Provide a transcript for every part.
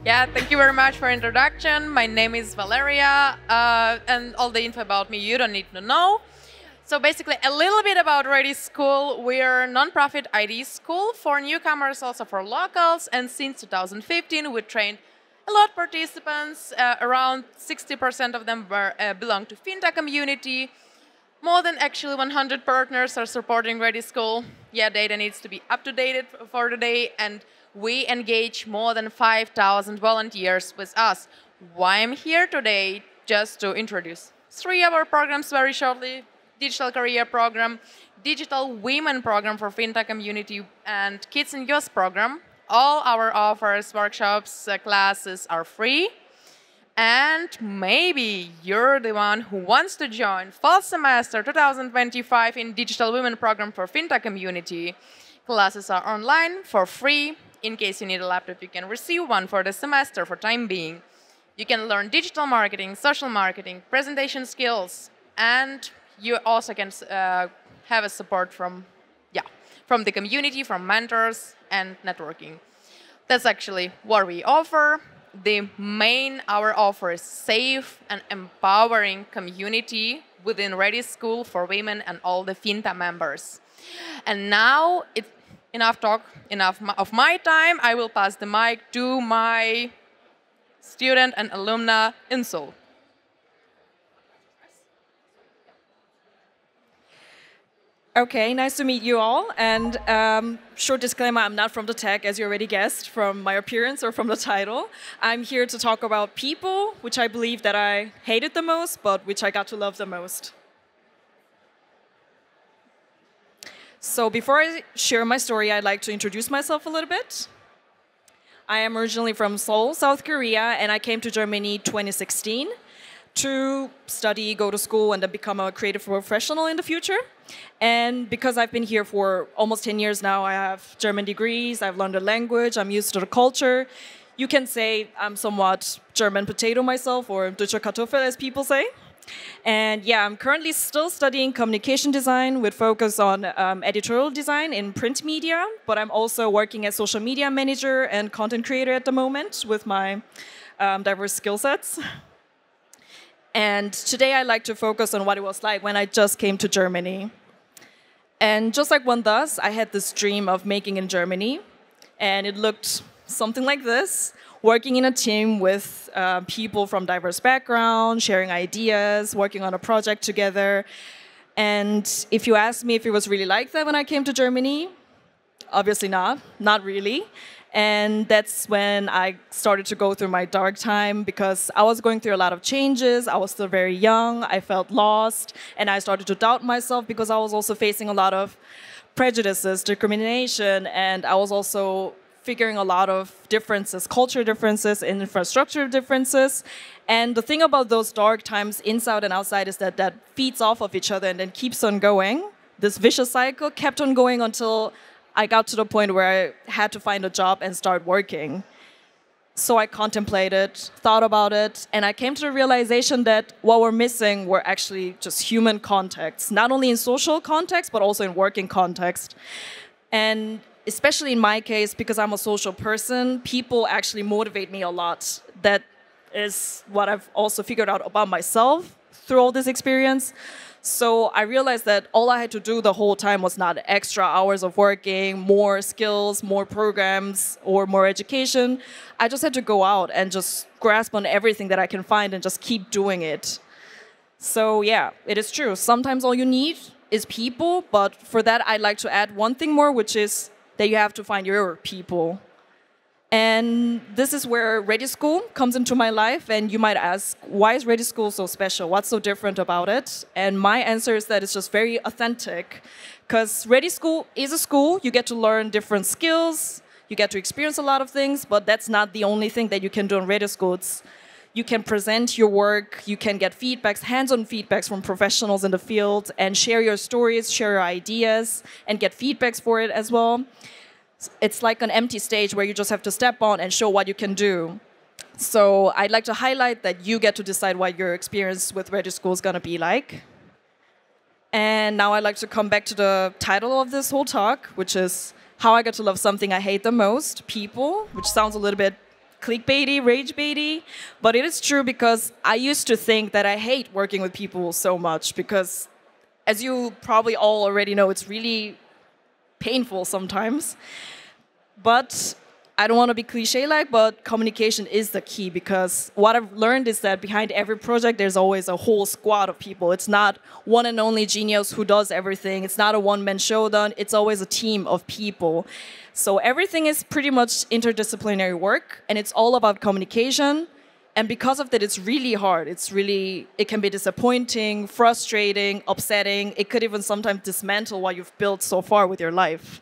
Yeah, thank you very much for introduction. My name is Valeria, and all the info about me you don't need to know. So basically, a little bit about ReDI School. We're a non-profit IT school for newcomers, also for locals. And since 2015, we trained a lot of participants. Around 60% of them belong to fintech community. More than actually 100 partners are supporting ReDI School. Yeah, data needs to be up to date for today, and we engage more than 5,000 volunteers with us. Why I'm here today? Just to introduce three of our programs very shortly. Digital Career Program, Digital Women Program for FinTech Community, and Kids and Youth Program. All our offers, workshops, classes are free. And maybe you're the one who wants to join fall semester 2025 in Digital Women Program for FinTech Community. Classes are online for free. In case you need a laptop, you can receive one for the semester for time being. You can learn digital marketing, social marketing, presentation skills, and you also can have a support from the community, from mentors and networking. That's actually what we offer. The main our offer is safe and empowering community within ReDI School for women and all the FinTA members. And now, enough talk, enough of my time. I will pass the mic to my student and alumna, Eunsol. Okay, nice to meet you all. And short disclaimer, I'm not from the tech, as you already guessed, from my appearance or from the title. I'm here to talk about people, which I believe that I hated the most, but which I got to love the most. So before I share my story, I'd like to introduce myself a little bit. I am originally from Seoul, South Korea, and I came to Germany 2016 to study, go to school, and then become a creative professional in the future. And because I've been here for almost 10 years now, I have German degrees, I've learned the language, I'm used to the culture. You can say I'm somewhat German potato myself, or Deutsche Kartoffel, as people say. And yeah, I'm currently still studying communication design with focus on editorial design in print media, but I'm also working as social media manager and content creator at the moment with my diverse skill sets. And today I'd like to focus on what it was like when I just came to Germany. And just like one does, I had this dream of making in Germany. And it looked something like this, working in a team with people from diverse backgrounds, sharing ideas, working on a project together. And if you ask me if it was really like that when I came to Germany, obviously not really. And that's when I started to go through my dark time because I was going through a lot of changes. I was still very young. I felt lost. And I started to doubt myself because I was also facing a lot of prejudices, discrimination. And I was also figuring a lot of differences, culture differences, infrastructure differences. And the thing about those dark times inside and outside is that that feeds off of each other and then keeps on going. This vicious cycle kept on going until I got to the point where I had to find a job and start working. So I contemplated, thought about it, and I came to the realization that what we're missing were actually just human contacts, not only in social context, but also in working context. And especially in my case, because I'm a social person, people actually motivate me a lot. That is what I've also figured out about myself through all this experience. So I realized that all I had to do the whole time was not extra hours of working, more skills, more programs, or more education. I just had to go out and just grasp on everything that I can find and just keep doing it. So yeah, it is true. Sometimes all you need is people, but for that I'd like to add one thing more, which is that you have to find your people. And this is where ReDI School comes into my life. And you might ask, why is ReDI School so special? What's so different about it? And my answer is that it's just very authentic. Because ReDI School is a school. You get to learn different skills. You get to experience a lot of things. But that's not the only thing that you can do in ReDI School. You can present your work. You can get feedbacks, hands-on feedbacks from professionals in the field and share your stories, share your ideas, and get feedbacks for it as well. It's like an empty stage where you just have to step on and show what you can do. So I'd like to highlight that you get to decide what your experience with ReDI School is going to be like. And now I'd like to come back to the title of this whole talk, which is how I got to love something I hate the most, people, which sounds a little bit clickbaity, rage baity, but it is true because I used to think that I hate working with people so much because, as you probably all already know, it's really painful sometimes. But I don't want to be cliche-like, but communication is the key because what I've learned is that behind every project, there's always a whole squad of people. It's not one and only genius who does everything. It's not a one-man show done. It's always a team of people. So everything is pretty much interdisciplinary work, and it's all about communication. And because of that, it's really hard. It can be disappointing, frustrating, upsetting. It could even sometimes dismantle what you've built so far with your life.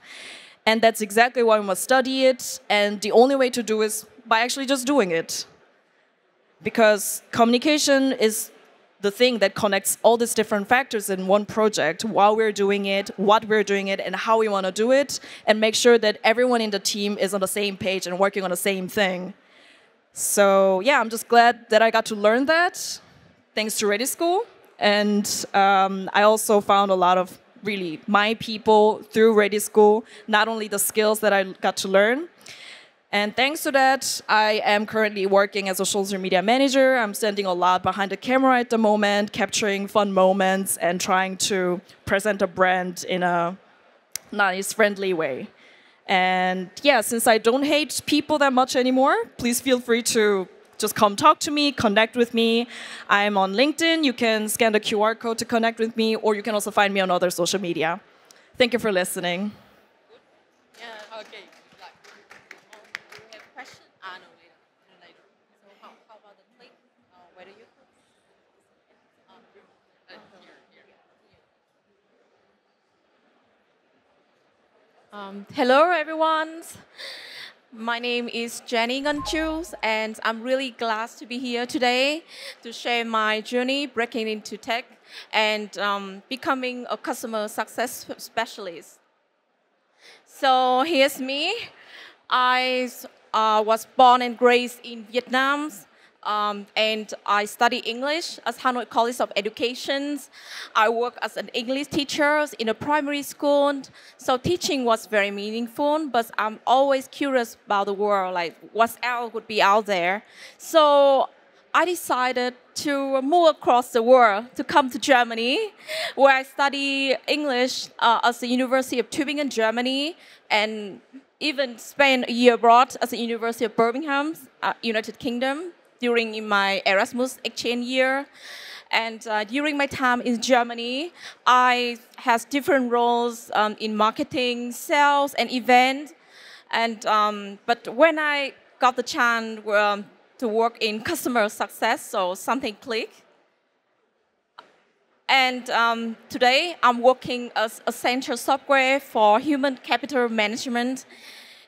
And that's exactly why we must study it. And the only way to do is by actually just doing it. Because communication is the thing that connects all these different factors in one project, while we're doing it, what we're doing it, and how we want to do it, and make sure that everyone in the team is on the same page and working on the same thing. So yeah, I'm just glad that I got to learn that, thanks to ReDI School. And I also found a lot of really my people through ReDI School, not only the skills that I got to learn. And thanks to that, I am currently working as a social media manager. I'm standing a lot behind the camera at the moment, capturing fun moments and trying to present a brand in a nice, friendly way. And yeah, since I don't hate people that much anymore, please feel free to just come talk to me, connect with me. I'm on LinkedIn. You can scan the QR code to connect with me, or you can also find me on other social media. Thank you for listening. Yeah, okay. Do you have a question? No, later. So how about the click? Where do you put? Here. Hello, everyone. My name is Ngan Chu, and I'm really glad to be here today to share my journey breaking into tech and becoming a customer success specialist. So here's me. I was born and raised in Vietnam, and I study English at Hanoi College of Education. I work as an English teacher in a primary school. So teaching was very meaningful, but I'm always curious about the world, like what else would be out there. So I decided to move across the world to come to Germany, where I study English at the University of Tübingen, Germany, and even spent a year abroad at the University of Birmingham, United Kingdom, during my Erasmus exchange year. And during my time in Germany, I had different roles in marketing, sales, and events. And but when I got the chance to work in customer success, so something clicked. And today, I'm working as essential software for human capital management.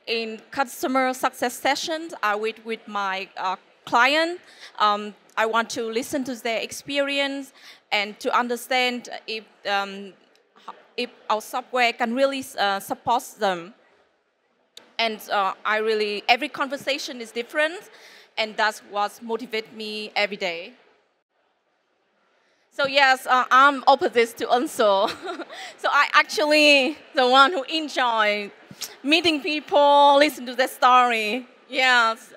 In customer success sessions, I work with my client. I want to listen to their experience and to understand if our software can really support them. And every conversation is different, and that's what motivates me every day. So yes, I'm opposite to Eunsol. So I actually the one who enjoy meeting people, listen to their story. Yes.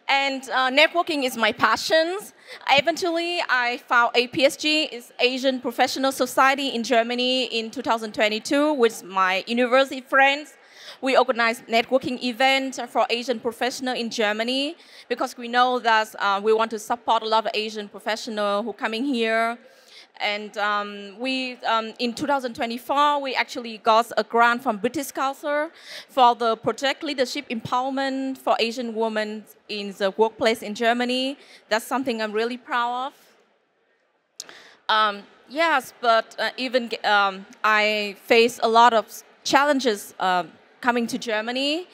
And networking is my passion. Eventually, I found APSG, is Asian Professional Society in Germany in 2022 with my university friends. We organized networking events for Asian professionals in Germany because we know that we want to support a lot of Asian professionals who are coming here. And in 2024, we actually got a grant from British Council for the project Leadership Empowerment for Asian Women in the Workplace in Germany. That's something I'm really proud of. Yes, but even I face a lot of challenges coming to Germany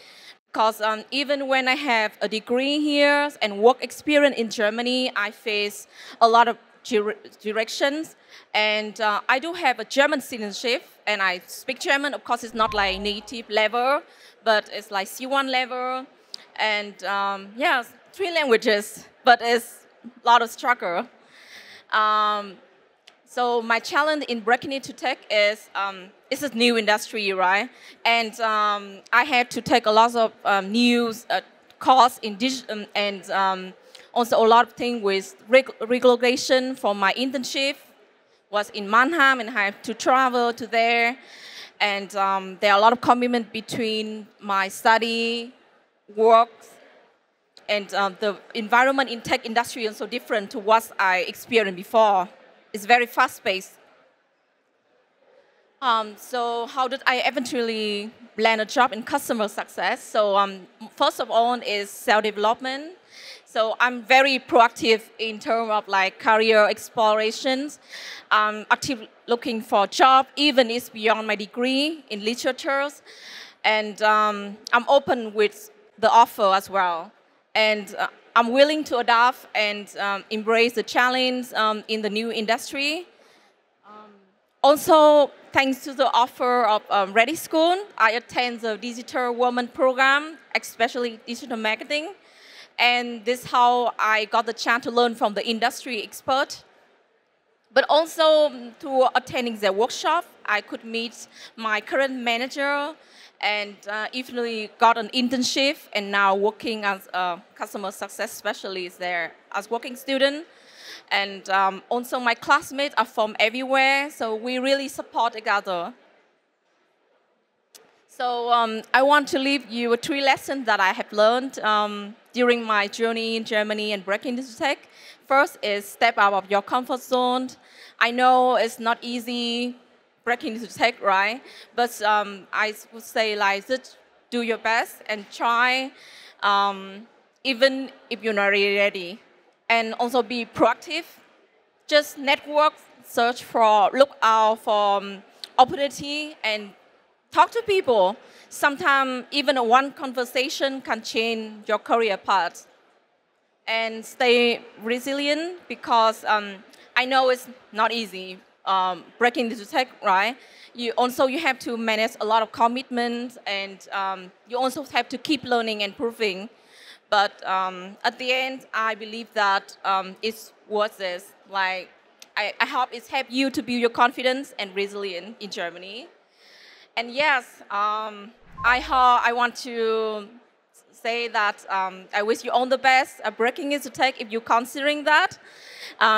because even when I have a degree here and work experience in Germany, I face a lot of directions, and I do have a German citizenship, and I speak German. Of course, it's not like native level, but it's like C1 level, and yeah, 3 languages, but it's a lot of struggle. So my challenge in breaking into tech is it's a new industry, right? And I have to take a lot of new course in and also a lot of things with regulation for my internship was in Mannheim, and I have to travel to there. And there are a lot of commitment between my study, work, and the environment in tech industry is so different to what I experienced before. It's very fast-paced. So how did I eventually land a job in customer success? So first of all is self-development. So I'm very proactive in terms of like career explorations. I'm active looking for a job, even if it's beyond my degree in literatures. And I'm open with the offer as well. And I'm willing to adapt and embrace the challenge in the new industry. Also, thanks to the offer of ReDI School, I attend the Digital Woman program, especially digital marketing. And this is how I got the chance to learn from the industry expert. But also through attending their workshop, I could meet my current manager and eventually got an internship and now working as a customer success specialist there as working student. And also my classmates are from everywhere, so we really support each other. So I want to leave you with 3 lessons that I have learned during my journey in Germany and breaking into tech. First is step out of your comfort zone. I know it's not easy breaking into tech, right? But I would say like just do your best and try, even if you're not really ready. And also be proactive. Just network, search for, look out for opportunity and talk to people. Sometimes even one conversation can change your career path. And stay resilient because I know it's not easy breaking into tech, right? You have to manage a lot of commitments, and you also have to keep learning and improving. But at the end, I believe that it's worth it. Like, I hope it's helped you to build your confidence and resilience in Germany. And yes, I want to say that I wish you all the best at breaking into tech. If you're considering that,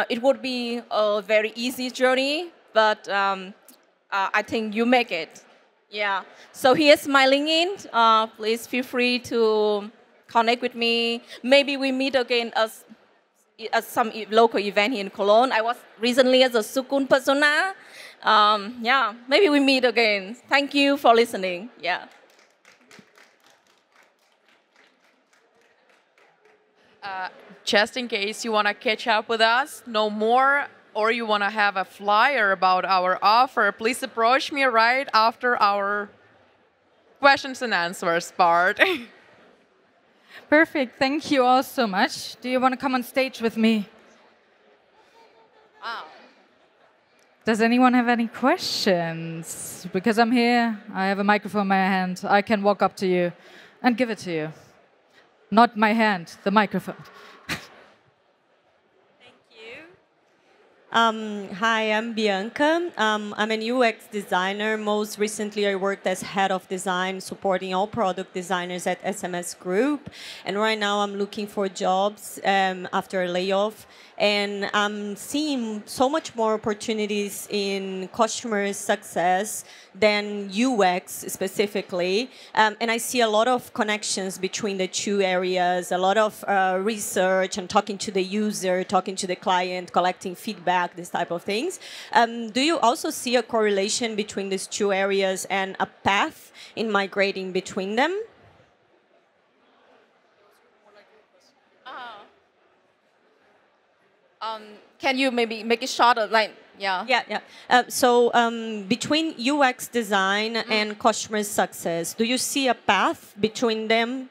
it would be a very easy journey, but I think you make it. Yeah. So here's my LinkedIn. Please feel free to connect with me. Maybe we meet again at some local event here in Cologne. I was recently as a Sukun persona. Yeah, maybe we meet again. Thank you for listening. Yeah. Just in case you want to catch up with us, know more, or you want to have a flyer about our offer, please approach me right after our questions and answers part. Perfect. Thank you all so much. Do you want to come on stage with me? Wow. Does anyone have any questions? Because I'm here, I have a microphone in my hand. I can walk up to you and give it to you. Not my hand, the microphone. Thank you. Hi, I'm Bianca. I'm an UX designer. Most recently, I worked as head of design, supporting all product designers at SMS Group. And right now, I'm looking for jobs after a layoff. And I'm seeing so much more opportunities in customer success than UX specifically. And I see a lot of connections between the two areas, a lot of research and talking to the user, talking to the client, collecting feedback, this type of things. Do you also see a correlation between these two areas and a path in migrating between them? Can you maybe make it shorter? Like, yeah. So between UX design and customer success, do you see a path between them?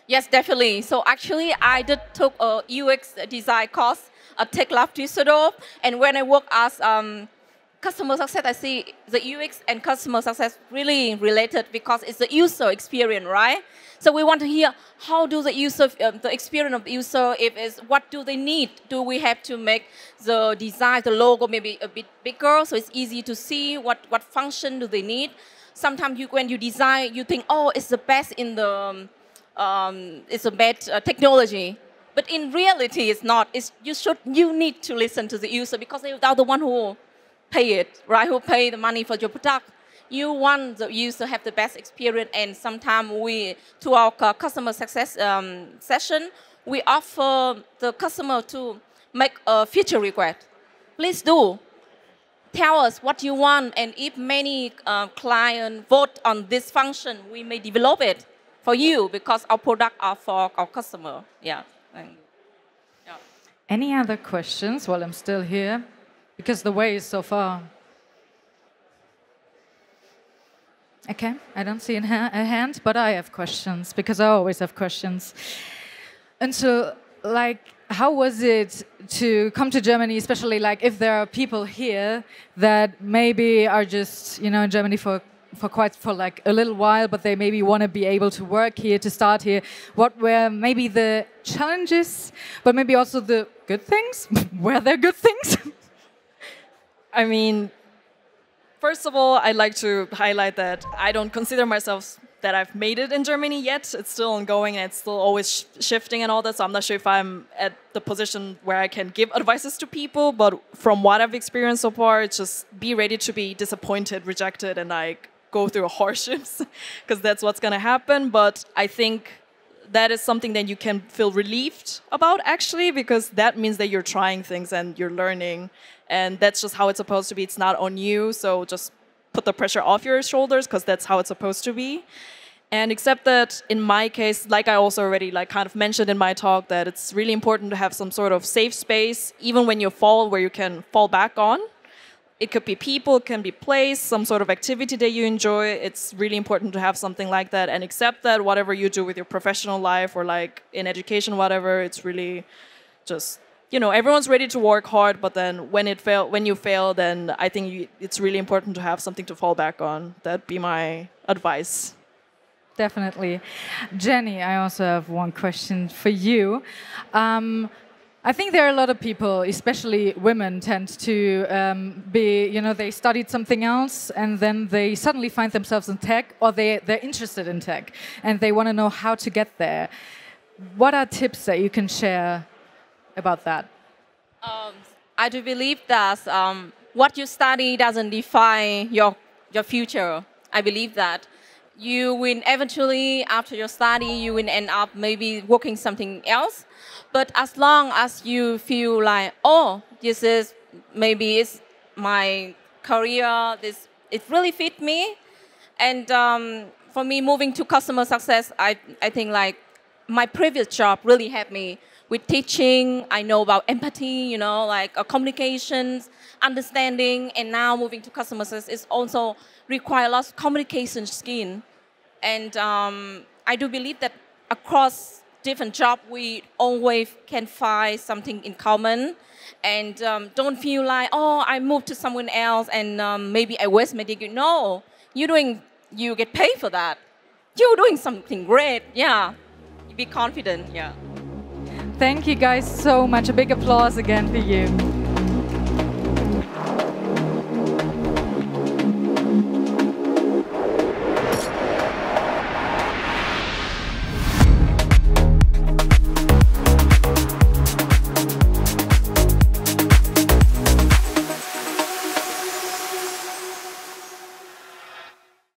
Yes, definitely. So actually, I took a UX design course at Tech Lab Düsseldorf, and when I work as customer success, I see the UX and customer success really related because it's the user experience, right? So we want to hear how do the user, the experience of the user, if it's what do they need? Do we have to make the design, the logo maybe a bit bigger so it's easy to see what function do they need? Sometimes when you design, you think, oh, it's the best in the it's a bad technology. But in reality, it's not. You need to listen to the user because they are the one who pay it, right? Who pay the money for your product. You want the user to have the best experience, and sometimes to our customer success session, we offer the customer to make a feature request. Please do. Tell us what you want, and if many clients vote on this function, we may develop it for you because our products are for our customer. Yeah. Any other questions while I'm still here? Because the way is so far. Okay, I don't see a hand, but I have questions because I always have questions. And so, like, how was it to come to Germany, especially like if there are people here that maybe are just, you know, in Germany for like a little while, but they maybe want to be able to work here, to start here. What were maybe the challenges, but maybe also the good things? Were there good things? I mean, first of all, I'd like to highlight that I don't consider myself that I've made it in Germany yet. It's still ongoing and it's still always shifting and all that. So I'm not sure if I'm at the position where I can give advices to people. But from what I've experienced so far, it's just be ready to be disappointed, rejected, and like go through hardships because that's what's going to happen. But I think that is something that you can feel relieved about actually, because that means that you're trying things and you're learning. And that's just how it's supposed to be. It's not on you. So just put the pressure off your shoulders because that's how it's supposed to be. And except that in my case, like I also already like kind of mentioned in my talk, that it's really important to have some sort of safe space, even when you fall, where you can fall back on. It could be people, it can be place, some sort of activity that you enjoy. It's really important to have something like that. And accept that whatever you do with your professional life or like in education, whatever, it's really just, you know, everyone's ready to work hard, but then when you fail, then I think it's really important to have something to fall back on. That'd be my advice. Definitely. Jenny, I also have one question for you. I think there are a lot of people, especially women, tend to be, you know, they studied something else and then they suddenly find themselves in tech, or they're interested in tech and they want to know how to get there. What are tips that you can share about that? I do believe that what you study doesn't define your future. I believe that. You will eventually, after your study, you will end up maybe working something else. But as long as you feel like, oh, this is maybe it's my career, it really fit me. And for me, moving to customer success, I think like my previous job really helped me with teaching. I know about empathy, you know, like communications, understanding, and now moving to customer success is also require lots of communication skill. And I do believe that across different jobs, we always can find something in common. And don't feel like, oh, I moved to someone else and maybe I waste my degree. No, you get paid for that. You're doing something great, yeah. Be confident, yeah. Thank you guys so much. A big applause again for you.